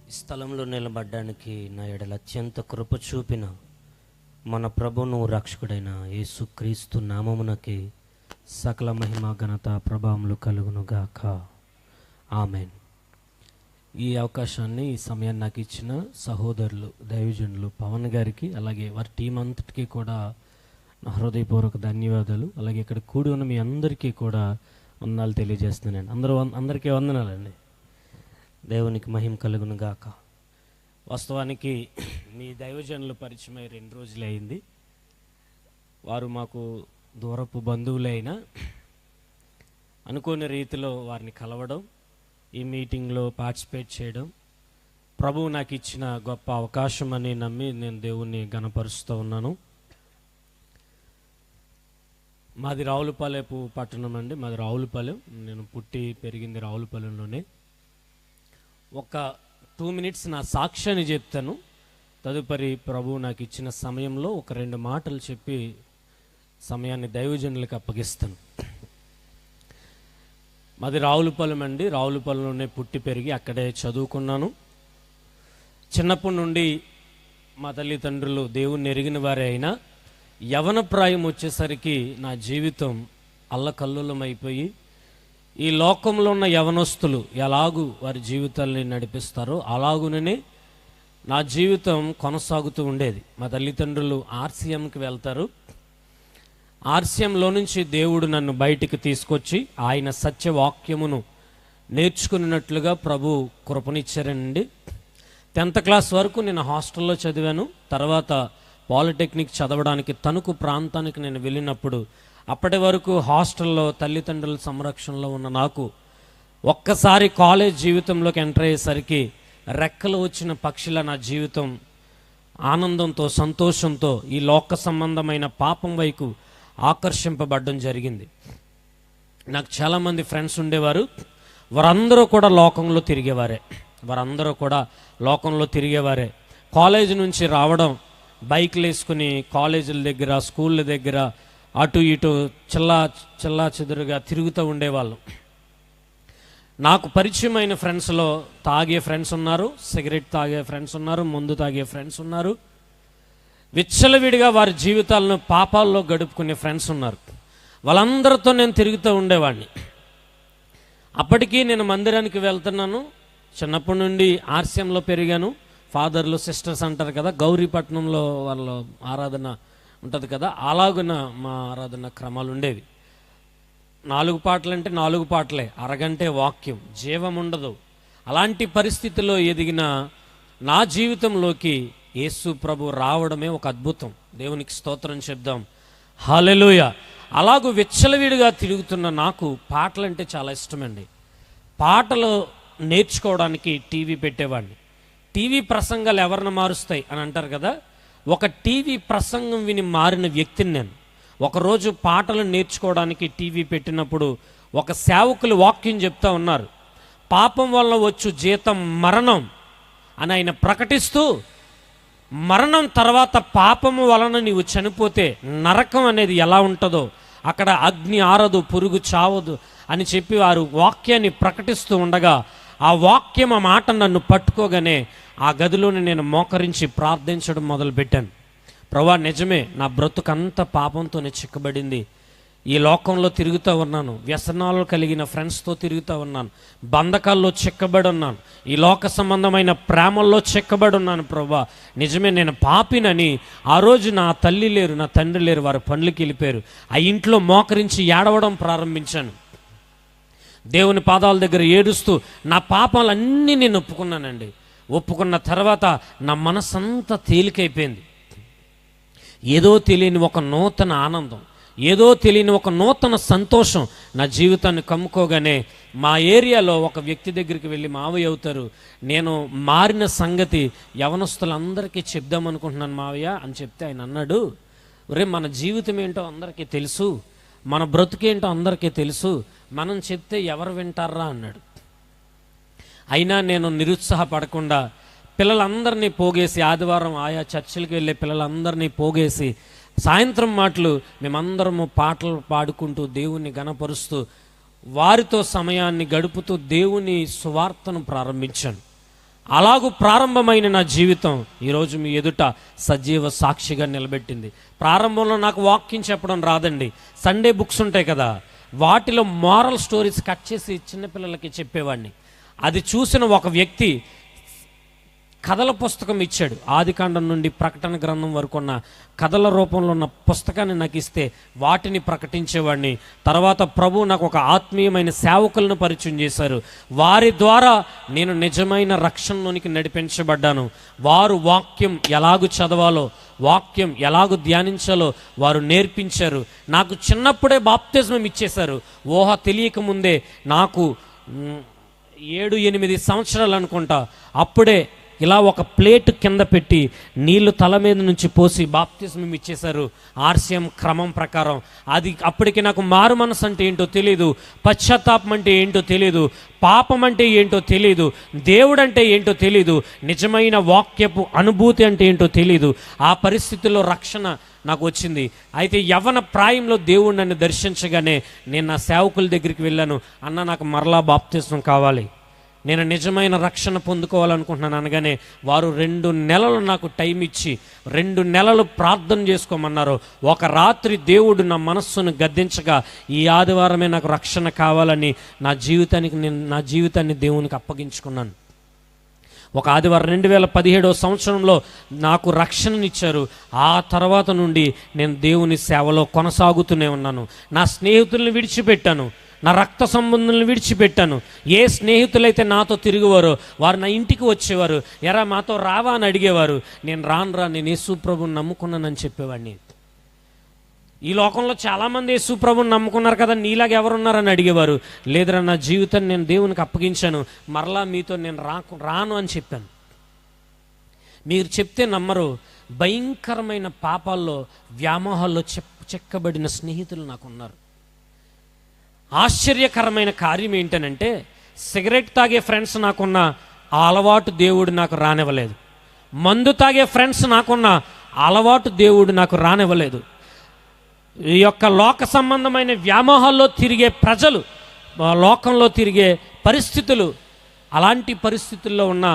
ఈ స్థలంలో నిలబడ్డానికి నా ఎడల అత్యంత కృప చూపిన మన ప్రభువును రక్షకుడైన యేసుక్రీస్తు నామమునకి సకల మహిమ ఘనత ప్రభావములు కలుగునుగాక. ఆమెన్. ఈ అవకాశాన్ని ఈ సమయాన్ని నాకు ఇచ్చిన సహోదరులు దైవజనులు పవన్ గారికి, అలాగే వారి టీం అంతటికీ కూడా నా హృదయపూర్వక ధన్యవాదాలు. అలాగే ఇక్కడ కూడి ఉన్న మీ అందరికీ కూడా వందనాలు తెలియజేస్తున్నానండి. అందరికీ వందనాలండి. దేవునికి మహిమ కలుగును గాక. వాస్తవానికి మీ దైవజనులు పరిచయమై 2 రోజులే అయింది. వారు మాకు దూరపు బంధువులైనా అనుకోని రీతిలో వారిని కలవడం, ఈ మీటింగ్లో పార్టిసిపేట్ చేయడం ప్రభువు నాకు ఇచ్చిన గొప్ప అవకాశం అని నమ్మి నేను దేవుణ్ణి ఘనపరుస్తూ ఉన్నాను. మాది రావులపాలెపు పట్టణం అండి. మాది రావులపాలెం. నేను పుట్టి పెరిగింది రావులపాలెంలోనే. ఒక 2 minutes నా సాక్ష్యాన్ని చెప్తాను. తదుపరి ప్రభువు నాకు ఇచ్చిన సమయంలో ఒక 2 మాటలు చెప్పి సమయాన్ని దైవజనులకు అప్పగిస్తాను. మాది రావులపాలెం అండి. రావులపాలెంలోనే పుట్టి పెరిగి అక్కడే చదువుకున్నాను. చిన్నప్పటి నుండి మా తల్లిదండ్రులు దేవుణ్ణి ఎరిగిన వారే అయినా యవన ప్రాయం వచ్చేసరికి నా జీవితం అల్లకల్లోలమైపోయి, ఈ లోకంలో ఉన్న యవనస్తులు ఎలాగూ వారి జీవితాల్ని నడిపిస్తారో అలాగుననే నా జీవితం కొనసాగుతూ ఉండేది. మా తల్లిదండ్రులు ఆర్సీఎంకి వెళ్తారు. ఆర్సీఎంలో నుంచి దేవుడు నన్ను బయటికి తీసుకొచ్చి ఆయన సత్యవాక్యమును నేర్చుకున్నట్లుగా ప్రభు కృపనిచ్చారండి. 10th క్లాస్ వరకు నేను హాస్టల్లో చదివాను. తర్వాత పాలిటెక్నిక్ చదవడానికి తణుకు ప్రాంతానికి నేను వెళ్ళినప్పుడు అప్పటి వరకు హాస్టల్లో తల్లిదండ్రుల సంరక్షణలో ఉన్న నాకు ఒక్కసారి కాలేజ్ జీవితంలోకి ఎంటర్ అయ్యేసరికి రెక్కలు వచ్చిన పక్షిలా నా జీవితం ఆనందంతో సంతోషంతో ఈ లోక సంబంధమైన పాపం వైపు ఆకర్షింపబడడం జరిగింది. నాకు చాలామంది ఫ్రెండ్స్ ఉండేవారు. వారందరూ కూడా లోకంలో తిరిగేవారే. కాలేజ్ నుంచి రావడం, బైక్లు వేసుకుని కాలేజీల దగ్గర స్కూళ్ళ దగ్గర అటు ఇటు చిల్లా చెదురుగా తిరుగుతూ ఉండేవాళ్ళం. నాకు పరిచయమైన ఫ్రెండ్స్లో తాగే ఫ్రెండ్స్ ఉన్నారు, సిగరెట్ తాగే ఫ్రెండ్స్ ఉన్నారు, మందు తాగే ఫ్రెండ్స్ ఉన్నారు, విచ్చలవిడిగా వారి జీవితాలను పాపాల్లో గడుపుకునే ఫ్రెండ్స్ ఉన్నారు. వాళ్ళందరితో నేను తిరుగుతూ ఉండేవాడిని. అప్పటికీ నేను మందిరానికి వెళ్తున్నాను. చిన్నప్పటి నుండి ఆర్సీఎంలో పెరిగాను. ఫాదర్లు సిస్టర్స్ అంటారు కదా, గౌరీపట్నంలో వాళ్ళ ఆరాధన ఉంటుంది కదా, అలాగున మా ఆరాధన క్రమాలు ఉండేవి. 4 పాటలు అంటే 4 పాటలే, అరగంటే వాక్యం, జీవం ఉండదు. అలాంటి పరిస్థితిలో ఎదిగిన నా జీవితంలోకి యేసు ప్రభు రావడమే ఒక అద్భుతం. దేవునికి స్తోత్రం చెప్దాం. హల్లెలూయా. అలాగూ విచ్చలవిడిగా తిరుగుతున్న నాకు పాటలంటే చాలా ఇష్టమండి. పాటలు నేర్చుకోవడానికి టీవీ పెట్టేవాడిని. టీవీ ప్రసంగాలు ఎవరిని మారుస్తాయి అని అంటారు కదా, ఒక టీవీ ప్రసంగం విని మారిన వ్యక్తిని నేను. ఒకరోజు పాటలు నేర్చుకోవడానికి టీవీ పెట్టినప్పుడు ఒక సేవకులు వాక్యం చెప్తా ఉన్నారు. పాపం వల్ల వచ్చు జీతం మరణం అని ఆయన ప్రకటిస్తూ, మరణం తర్వాత పాపము వలన నీవు చనిపోతే నరకం అనేది ఎలా ఉంటుందో, అక్కడ అగ్ని ఆరదు, పురుగు చావదు అని చెప్పి వారు వాక్యాన్ని ప్రకటిస్తూ ఉండగా ఆ వాక్యం, ఆ మాట నన్ను పట్టుకోగానే ఆ గదిలోని నేను మోకరించి ప్రార్థించడం మొదలుపెట్టాను. ప్రభువా, నిజమే, నా బ్రతుకంతా పాపంతోనే చిక్కబడింది. ఈ లోకంలో తిరుగుతూ ఉన్నాను, వ్యసనాలు కలిగిన ఫ్రెండ్స్తో తిరుగుతూ ఉన్నాను, బంధకాల్లో చిక్కబడి ఉన్నాను, ఈ లోక సంబంధమైన ప్రేమల్లో చిక్కబడి ఉన్నాను. ప్రభువా, నిజమే, నేను పాపినని ఆ రోజు నా తల్లి లేరు, నా తండ్రి లేరు, వారు పనులకి వెళ్ళిపోయారు. ఆ ఇంట్లో మోకరించి ఏడవడం ప్రారంభించాను. దేవుని పాదాల దగ్గర ఏడుస్తూ నా పాపాలన్నీ నేను ఒప్పుకున్నానండి. ఒప్పుకున్న తర్వాత నా మనసంతా తేలికైపోయింది. ఏదో తెలియని ఒక నూతన ఆనందం, ఏదో తెలియని ఒక నూతన సంతోషం నా జీవితాన్ని కమ్ముకోగానే మా ఏరియాలో ఒక వ్యక్తి దగ్గరికి వెళ్ళి, మావయ్య అవుతారు, నేను మారిన సంగతి యవనస్తులందరికీ చెప్దామనుకుంటున్నాను మావయ్య అని చెప్తే ఆయన అన్నాడు, ఒరే, మన జీవితం ఏంటో అందరికీ తెలుసు, మన బ్రతుకేంటో అందరికీ తెలుసు, మనం చెప్తే ఎవరు వింటారా అన్నాడు. అయినా నేను నిరుత్సాహపడకుండా పిల్లలందరినీ పోగేసి, ఆదివారం ఆయా చర్చిలకు వెళ్ళే పిల్లలందరినీ పోగేసి, సాయంత్రం మాటలు మేమందరము పాటలు పాడుకుంటూ దేవుణ్ణి ఘనపరుస్తూ వారితో సమయాన్ని గడుపుతూ దేవుని సువార్తను ప్రారంభించాను. అలాగూ ప్రారంభమైన నా జీవితం ఈరోజు మీ ఎదుట సజీవ సాక్షిగా నిలబెట్టింది. ప్రారంభంలో నాకు వాక్యం చెప్పడం రాదండి. సండే బుక్స్ ఉంటాయి కదా, వాటిలో మారల్ స్టోరీస్ కట్ చేసి చిన్నపిల్లలకి చెప్పేవాడిని. అది చూసిన ఒక వ్యక్తి కథల పుస్తకం ఇచ్చాడు. ఆదికాండం నుండి ప్రకటన గ్రంథం వరకు ఉన్న కథల రూపంలో ఉన్న పుస్తకాన్ని నాకు ఇస్తే వాటిని ప్రకటించేవాడిని. తర్వాత ప్రభు నాకు ఒక ఆత్మీయమైన సేవకులను పరిచయం చేశారు. వారి ద్వారా నేను నిజమైన రక్షణలోనికి నడిపించబడ్డాను. వారు వాక్యం ఎలాగూ చదవాలో, వాక్యం ఎలాగూ ధ్యానించాలో వారు నేర్పించారు. నాకు చిన్నప్పుడే బాప్తిజం ఇచ్చేశారు. ఊహ తెలియక ముందే, నాకు 7-8 సంవత్సరాలు అనుకుంటా, అప్పుడే ఇలా ఒక ప్లేట్ కింద పెట్టి నీళ్లు తల మీద నుంచి పోసి బాప్తిజం ఇచ్చేశారు ఆర్సిఎం క్రమం ప్రకారం. అది అప్పటికి నాకు మారు మనసు అంటే ఏంటో తెలియదు, పశ్చాత్తాపం అంటే ఏంటో తెలియదు, పాపం అంటే ఏంటో తెలియదు, దేవుడు అంటే ఏంటో తెలియదు, నిజమైన వాక్యపు అనుభూతి అంటే ఏంటో తెలియదు. ఆ పరిస్థితుల్లో రక్షణ నాకు వచ్చింది. అయితే యవ్వన ప్రాయంలో దేవుడు నన్ను దర్శించగానే నేను నా సేవకుల దగ్గరికి వెళ్ళాను. అన్న, నాకు మరలా బాప్తిజం కావాలి, నేను నిజమైన రక్షణ పొందుకోవాలనుకుంటున్నాను అనగానే వారు 2 నెలలు నాకు టైం ఇచ్చి 2 నెలలు ప్రార్థన చేసుకోమన్నారు. ఒక రాత్రి దేవుడు నా మనస్సును గద్దించగా ఈ ఆదివారమే నాకు రక్షణ కావాలని నా జీవితాన్ని దేవునికి అప్పగించుకున్నాను. ఒక ఆదివారం 2017 సంవత్సరంలో నాకు రక్షణనిచ్చారు. ఆ తర్వాత నుండి నేను దేవుని సేవలో కొనసాగుతూనే ఉన్నాను. నా స్నేహితుల్ని విడిచిపెట్టాను, నా రక్త సంబంధులను విడిచిపెట్టాను. ఏ స్నేహితులైతే నాతో తిరిగేవారో వారు నా ఇంటికి వచ్చేవారు. ఎరా మాతో రావా అని అడిగేవారు. నేను రానురా, నేను యేసు ప్రభువుని నమ్ముకున్నానని చెప్పేవాడిని. ఈ లోకంలో చాలామంది యేసు ప్రభువుని నమ్ముకున్నారు కదా, నీలాగా ఎవరున్నారని అడిగేవారు. లేదురా, నా జీవితాన్ని నేను దేవునికి అప్పగించాను, మరలా మీతో నేను రాను అని చెప్పాను. మీరు చెప్తే నమ్మరు, భయంకరమైన పాపాల్లో, వ్యామోహాల్లో చెక్కబడిన స్నేహితులు నాకున్నారు. ఆశ్చర్యకరమైన కార్యం ఏంటనంటే, సిగరెట్ తాగే ఫ్రెండ్స్ నాకున్న ఆ అలవాటు దేవుడు నాకు రానివ్వలేదు. మందు తాగే ఫ్రెండ్స్ నాకున్న అలవాటు దేవుడు నాకు రానివ్వలేదు. ఈ యొక్క లోక సంబంధమైన వ్యామోహాల్లో తిరిగే ప్రజలు, లోకంలో తిరిగే పరిస్థితులు, అలాంటి పరిస్థితుల్లో ఉన్న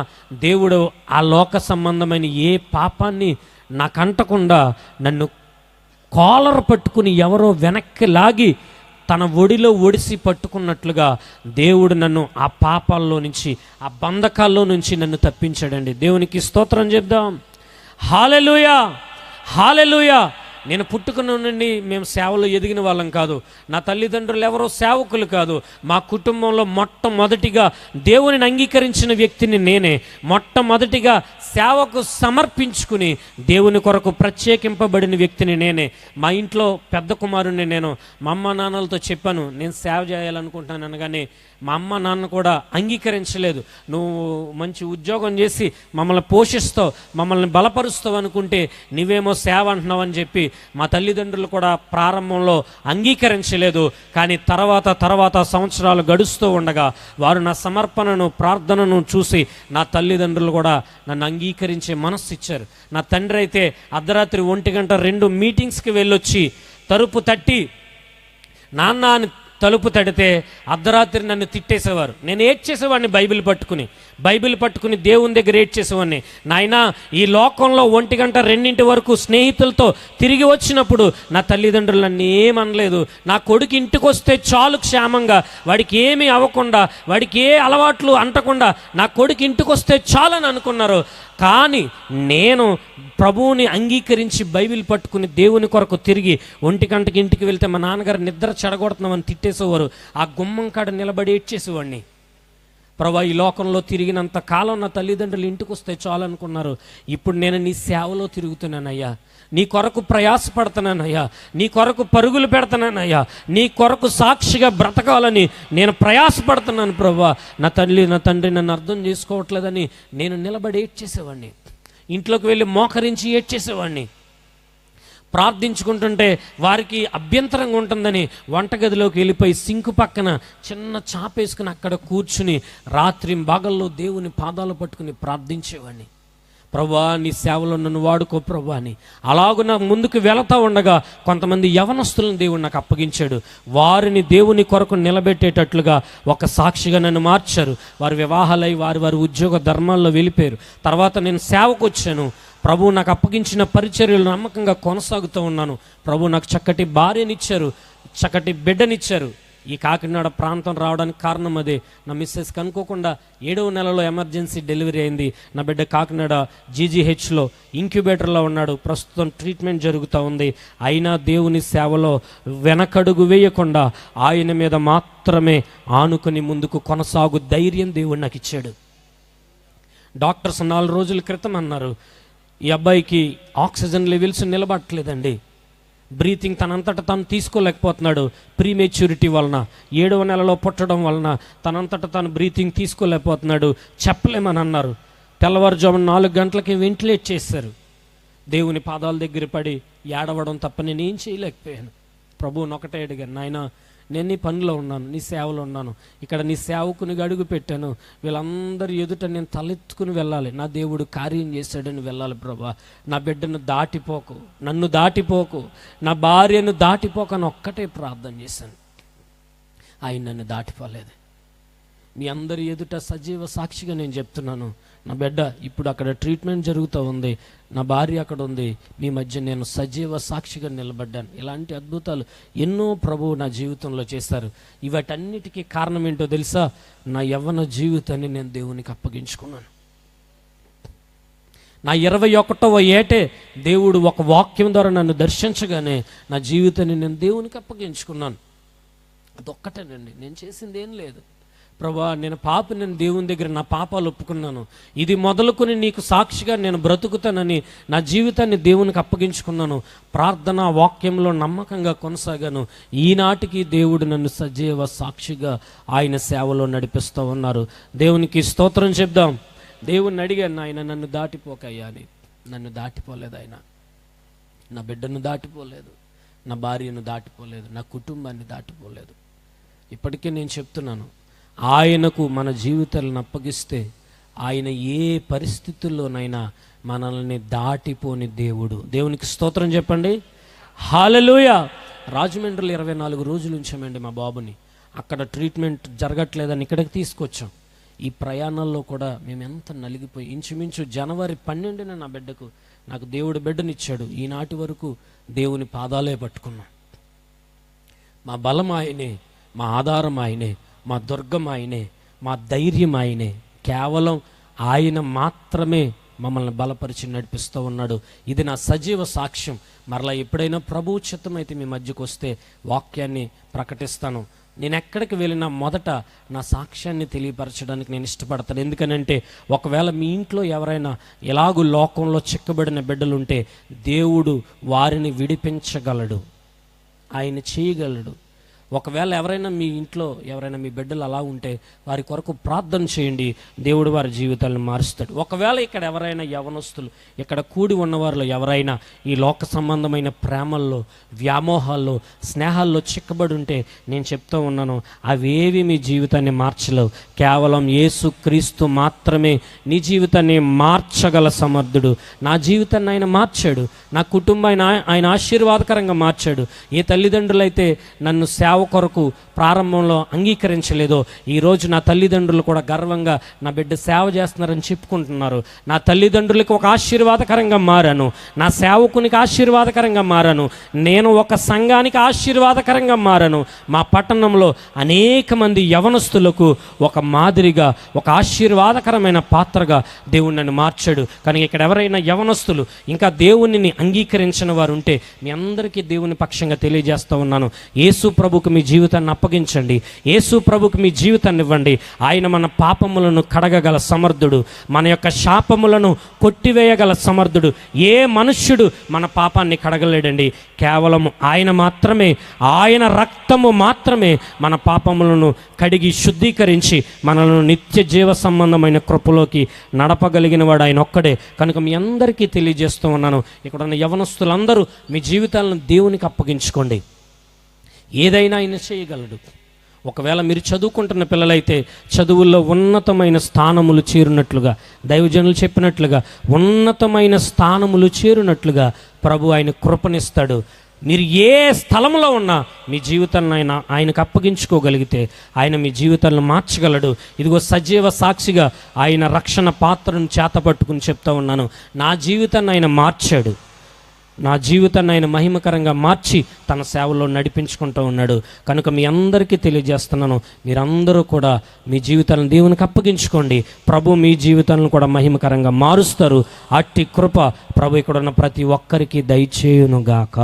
దేవుడు ఆ లోక సంబంధమైన ఏ పాపాన్ని నాకంటకుండా నన్ను కాలర్ పట్టుకుని ఎవరో వెనక్కి లాగి తన ఒడిలో ఒడిసి పట్టుకున్నట్లుగా దేవుడు నన్ను ఆ పాపాల్లో నుంచి, ఆ బంధకాల్లో నుంచి నన్ను తప్పించాడండి. దేవునికి స్తోత్రం చెప్దాం. హల్లెలూయా, హల్లెలూయా. నేను పుట్టుకున్న నుండి మేము సేవలో ఎదిగిన వాళ్ళం కాదు. నా తల్లిదండ్రులు ఎవరో సేవకులు కాదు. మా కుటుంబంలో మొట్టమొదటిగా దేవునిని అంగీకరించిన వ్యక్తిని నేనే. మొట్టమొదటిగా సేవకు సమర్పించుకుని దేవుని కొరకు ప్రత్యేకింపబడిన వ్యక్తిని నేనే. మా ఇంట్లో పెద్ద కుమారుణ్ణి నేను. మా అమ్మ నాన్నలతో చెప్పాను, నేను సేవ చేయాలనుకుంటున్నాను అనగానే మా అమ్మ నాన్న కూడా అంగీకరించలేదు. నువ్వు మంచి ఉద్యోగం చేసి మమ్మల్ని పోషిస్తావు, మమ్మల్ని బలపరుస్తావు అనుకుంటే నువ్వేమో సేవ అంటున్నావు అని చెప్పి మా తల్లిదండ్రులు కూడా ప్రారంభంలో అంగీకరించలేదు. కానీ తర్వాత సంవత్సరాలు గడుస్తూ ఉండగా వారు నా సమర్పణను, ప్రార్థనను చూసి నా తల్లిదండ్రులు కూడా నన్ను అంగీకరించే మనస్సు ఇచ్చారు. నా తండ్రి అయితే అర్ధరాత్రి 1-2 మీటింగ్స్కి వెళ్ళొచ్చి తలుపు తట్టి నాన్న అని తలుపు తడితే అర్ధరాత్రి నన్ను తిట్టేసేవారు. నేను ఏడ్చేసేవాడిని, బైబిల్ పట్టుకుని దేవుని దగ్గర ఏడ్చేసేవాడిని. నాయనా, ఈ లోకంలో 1-2 వరకు స్నేహితులతో తిరిగి వచ్చినప్పుడు నా తల్లిదండ్రులు నన్ను ఏమనలేదు. నా కొడుకు ఇంటికి వస్తే చాలు క్షేమంగా, వాడికి ఏమీ అవ్వకుండా, వాడికి ఏ అలవాట్లు అంటకుండా నా కొడుకు ఇంటికి వస్తే చాలని అనుకున్నారు. కానీ నేను ప్రభువుని అంగీకరించి బైబిల్ పట్టుకుని దేవుని కొరకు తిరిగి 1 గంటకి ఇంటికి వెళ్తే మా నాన్నగారు నిద్ర చెడగొడుతున్నామని తిట్టేసేవారు. ఆ గుమ్మం కాడ నిలబడి ఏడ్చేసేవాడిని. ప్రభా, ఈ లోకంలో తిరిగినంత కాలం నా తల్లిదండ్రులు ఇంటికి వస్తే చాలు అనుకున్నారు. ఇప్పుడు నేను నీ సేవలో తిరుగుతున్నానయ్యా, నీ కొరకు ప్రయాసపడుతున్నానయ్యా, నీ కొరకు పరుగులు పెడుతున్నానయ్యా, నీ కొరకు సాక్షిగా బ్రతకాలని నేను ప్రయాసపడుతున్నాను ప్రభా. నా తండ్రి నన్ను అర్థం చేసుకోవట్లేదని నేను నిలబడి ఏడ్చేసేవాడిని. ఇంట్లోకి వెళ్ళి మోకరించి ఏడ్చేసేవాడిని. ప్రార్థించుకుంటుంటే వారికి అభ్యంతరంగా ఉంటుందని వంటగదిలోకి వెళ్ళిపోయి సింకు పక్కన చిన్న చాపేసుకుని అక్కడ కూర్చుని రాత్రి భాగంలో దేవుని పాదాలు పట్టుకుని ప్రార్థించేవాడిని. ప్రభువా నీ సేవలో నన్ను వాడుకో ప్రభువా అని. అలాగున ముందుకు వెళతా ఉండగా కొంతమంది యవనస్తులను దేవుడు నాకు అప్పగించాడు. వారిని దేవుని కొరకు నిలబెట్టేటట్లుగా ఒక సాక్షిగా నన్ను మార్చారు. వారి వివాహాలై వారి ఉద్యోగ ధర్మాల్లో వెళ్ళిపోయారు. తర్వాత నేను సేవకు వచ్చాను. ప్రభువు నాకు అప్పగించిన పరిచర్యలు నమ్మకంగా కొనసాగుతూ ఉన్నాను. ప్రభువు నాకు చక్కటి భార్యనిచ్చారు, చక్కటి బిడ్డనిచ్చారు. ఈ కాకినాడ ప్రాంతం రావడానికి కారణం అదే. నా మిస్సెస్కి అనుకోకుండా 7వ నెలలో ఎమర్జెన్సీ డెలివరీ అయింది. నా బిడ్డ కాకినాడ జీజీహెచ్లో ఇంక్యుబేటర్లో ఉన్నాడు. ప్రస్తుతం ట్రీట్మెంట్ జరుగుతూ ఉంది. అయినా దేవుని సేవలో వెనకడుగు వేయకుండా ఆయన మీద మాత్రమే ఆనుకుని ముందుకు కొనసాగు ధైర్యం దేవుడు నాకు ఇచ్చాడు. డాక్టర్స్ 4 రోజుల క్రితం అన్నారు, ఈ అబ్బాయికి ఆక్సిజన్ లెవెల్స్ నిలబడట్లేదండి, బ్రీతింగ్ తనంతట తాను తీసుకోలేకపోతున్నాడు. ప్రీమెచ్యూరిటీ వలన, 7వ నెలలో పుట్టడం వలన తనంతట తాను బ్రీతింగ్ తీసుకోలేకపోతున్నాడు, చెప్పలేమని అన్నారు. తెల్లవారుజామున 4 గంటలకి వెంటిలేట్ చేశారు. దేవుని పాదాల దగ్గర పడి ఏడవడం తప్ప నేను ఏం చేయలేకపోయాను. ప్రభువుని ఒకటే అడిగాను, నాయన నేను నీ పనిలో ఉన్నాను, నీ సేవలో ఉన్నాను, ఇక్కడ నీ సేవకుని అడుగు పెట్టాను, వీళ్ళందరి ఎదుట నేను తలెత్తుకుని వెళ్ళాలి, నా దేవుడు కార్యం చేశాడని వెళ్ళాలి ప్రభా. నా బిడ్డను దాటిపోకు, నన్ను దాటిపోకు, నా భార్యను దాటిపోకు అని ఒక్కటే ప్రార్థన చేశాను. ఆయన నన్ను దాటిపోలేదు. మీ అందరి ఎదుట సజీవ సాక్షిగా నేను చెప్తున్నాను, నా బిడ్డ ఇప్పుడు అక్కడ ట్రీట్మెంట్ జరుగుతూ ఉంది, నా భార్య అక్కడ ఉంది, మీ మధ్య నేను సజీవ సాక్షిగా నిలబడ్డాను. ఇలాంటి అద్భుతాలు ఎన్నో ప్రభువు నా జీవితంలో చేశారు. ఇవటన్నిటికీ కారణం ఏంటో తెలుసా? నా యవ్వన జీవితాన్ని నేను దేవునికి అప్పగించుకున్నాను. నా 21వ ఏటే దేవుడు ఒక వాక్యం ద్వారా నన్ను దర్శించగానే నా జీవితాన్ని నేను దేవునికి అప్పగించుకున్నాను. అదొక్కటేనండి, నేను చేసింది ఏం లేదు. ప్రభా నేను నేను దేవుని దగ్గర నా పాపాలు ఒప్పుకున్నాను, ఇది మొదలుకొని నీకు సాక్షిగా నేను బ్రతుకుతానని నా జీవితాన్ని దేవునికి అప్పగించుకున్నాను. ప్రార్థన వాక్యంలో నమ్మకంగా కొనసాగాను. ఈనాటికి దేవుడు నన్ను సజీవ సాక్షిగా ఆయన సేవలో నడిపిస్తూ ఉన్నారు. దేవునికి స్తోత్రం చెప్దాం. దేవుణ్ణి అడిగాను, ఆయన నన్ను దాటిపోకయ్యా అని. నన్ను దాటిపోలేదు ఆయన. నా బిడ్డను దాటిపోలేదు, నా భార్యను దాటిపోలేదు, నా కుటుంబాన్ని దాటిపోలేదు. ఇప్పటికే నేను చెప్తున్నాను, ఆయనకు మన జీవితాలను అప్పగిస్తే ఆయన ఏ పరిస్థితుల్లోనైనా మనల్ని దాటిపోని దేవుడు. దేవునికి స్తోత్రం చెప్పండి, హల్లెలూయా. రాజమండ్రిలో 24 రోజులు ఉంచామండి మా బాబుని. అక్కడ ట్రీట్మెంట్ జరగట్లేదని ఇక్కడికి తీసుకొచ్చాం. ఈ ప్రయాణాల్లో కూడా మేము ఎంత నలిగిపోయి, ఇంచుమించు జనవరి 12న నా బిడ్డకు నాకు దేవుడు బిడ్డనిచ్చాడు. ఈనాటి వరకు దేవుని పాదాలే పట్టుకున్నాం. మా బలం ఆయనే, మా ఆధారం ఆయనే, మా దుర్గం ఆయనే, మా ధైర్యం ఆయనే. కేవలం ఆయన మాత్రమే మమ్మల్ని బలపరిచి నడిపిస్తూ ఉన్నాడు. ఇది నా సజీవ సాక్ష్యం. మరలా ఎప్పుడైనా ప్రభు చిత్తమైతే మీ మధ్యకు వస్తే వాక్యాన్ని ప్రకటిస్తాను. నేను ఎక్కడికి వెళ్ళినా మొదట నా సాక్ష్యాన్ని తెలియపరచడానికి నేను ఇష్టపడతాను. ఎందుకనంటే ఒకవేళ మీ ఇంట్లో ఎవరైనా ఎలాగూ లోకంలో చిక్కబడిన బిడ్డలుంటే దేవుడు వారిని విడిపించగలడు, ఆయన చేయగలడు. ఒకవేళ ఎవరైనా మీ ఇంట్లో ఎవరైనా మీ బిడ్డలు అలా ఉంటే వారి కొరకు ప్రార్థన చేయండి, దేవుడు వారి జీవితాలను మారుస్తాడు. ఒకవేళ ఇక్కడ ఎవరైనా యవనస్తులు, ఇక్కడ కూడి ఉన్నవారిలో ఎవరైనా ఈ లోక సంబంధమైన ప్రేమల్లో, వ్యామోహాల్లో, స్నేహాల్లో చిక్కబడి ఉంటే నేను చెప్తూ ఉన్నాను, అవేవి మీ జీవితాన్ని మార్చలేవు. కేవలం యేసు క్రీస్తు మాత్రమే నీ జీవితాన్ని మార్చగల సమర్థుడు. నా జీవితాన్ని ఆయన మార్చాడు, నా కుటుంబాన్ని ఆయన ఆశీర్వాదకరంగా మార్చాడు. ఏ తల్లిదండ్రులైతే నన్ను సేవ కొరకు ప్రారంభంలో అంగీకరించలేదో ఈరోజు నా తల్లిదండ్రులు కూడా గర్వంగా నా బిడ్డ సేవ చేస్తున్నారని చెప్పుకుంటున్నారు. నా తల్లిదండ్రులకు ఒక ఆశీర్వాదకరంగా మారాను, నా సేవకునికి ఆశీర్వాదకరంగా మారాను, నేను ఒక సంఘానికి ఆశీర్వాదకరంగా మారాను. మా పట్టణంలో అనేక మంది యవనస్తులకు ఒక మాదిరిగా, ఒక ఆశీర్వాదకరమైన పాత్రగా దేవుడు నన్ను మార్చాడు. కానీ ఇక్కడ ఎవరైనా యవనస్తులు ఇంకా దేవునిని అంగీకరించిన వారు ఉంటే మీ అందరికీ దేవుని పక్షంగా తెలియజేస్తూ ఉన్నాను, యేసు ప్రభుకు మీ జీవితాన్ని అప్పగించండి, యేసు ప్రభుకు మీ జీవితాన్ని ఇవ్వండి. ఆయన మన పాపములను కడగగల సమర్థుడు, మన యొక్క శాపములను కొట్టివేయగల సమర్థుడు. ఏ మనుష్యుడు మన పాపాన్ని కడగలేడండి, కేవలం ఆయన మాత్రమే. ఆయన రక్తము మాత్రమే మన పాపములను కడిగి శుద్ధీకరించి మనలను నిత్య జీవ సంబంధమైన కృపలోకి నడపగలిగిన వాడు ఆయన ఒక్కడే. కనుక మీ అందరికీ తెలియజేస్తూ ఉన్నాను, ఇక్కడ ఉన్న యవనస్తులందరూ మీ జీవితాలను దేవునికి అప్పగించుకోండి. ఏదైనా ఆయన చేయగలడు. ఒకవేళ మీరు చదువుకుంటున్న పిల్లలైతే చదువుల్లో ఉన్నతమైన స్థానములు చేరునట్లుగా, దైవజనులు చెప్పినట్లుగా ఉన్నతమైన స్థానములు చేరునట్లుగా ప్రభు ఆయన కృపనిస్తాడు. మీరు ఏ స్థలంలో ఉన్నా మీ జీవితాన్ని ఆయనకు అప్పగించుకోగలిగితే ఆయన మీ జీవితాలను మార్చగలడు. ఇదిగో సజీవ సాక్షిగా ఆయన రక్షణ పాత్రను చేతపట్టుకుని చెప్తా ఉన్నాను. నా జీవితాన్ని ఆయన మార్చాడు, నా జీవితాన్ని ఆయన మహిమకరంగా మార్చి తన సేవలో నడిపించుకుంటూ ఉన్నాడు. కనుక మీ అందరికీ తెలియజేస్తున్నాను, మీరందరూ కూడా మీ జీవితాలను దేవునికి అప్పగించుకోండి. ప్రభు మీ జీవితాలను కూడా మహిమకరంగా మారుస్తారు. అట్టి కృప ప్రభు ఇక్కడ ఉన్న ప్రతి ఒక్కరికి దయచేయునుగాక.